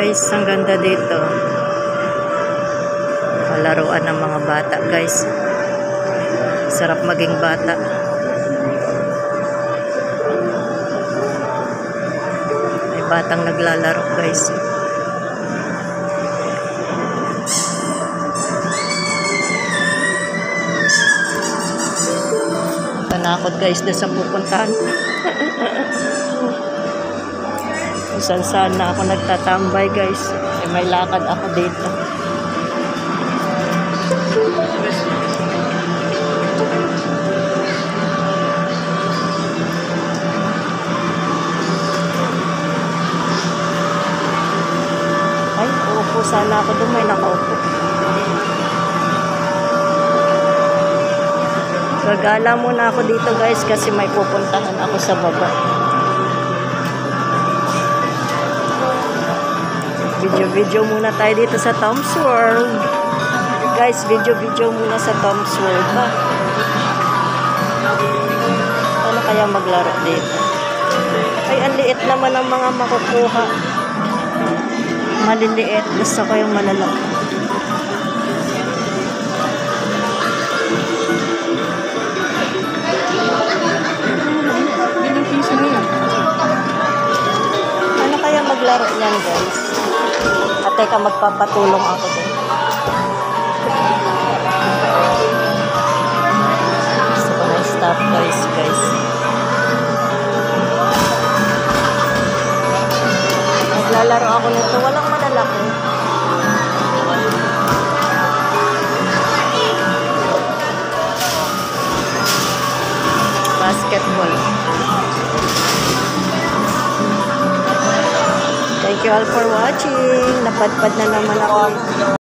guys, ang ganda dito. Palaruan ng mga bata guys. Sarap maging bata. May batang naglalaro guys. Tanakot guys na sa pupuntahan. Kung saan na ako nagtatambay guys. May lakad ako dito. Ay, uupo sana ako doon. May nakaupo. Gagala muna ako dito guys kasi may pupuntahan ako sa baba. Video muna tayo dito sa Tom's World. Guys, video muna sa Tom's World. Ha? Ano kaya maglaro dito? Ay, ang liit naman ang mga makukuha. Maliliit. Gusto ko yung malalaki. Ano kaya maglaro niyan guys? At teka, magpapatulong ako din. Gusto ko na stop guys. Maglalaro ako nito. Walang malalaki. Basketball. Thank you all for watching. Napadpad na naman ako.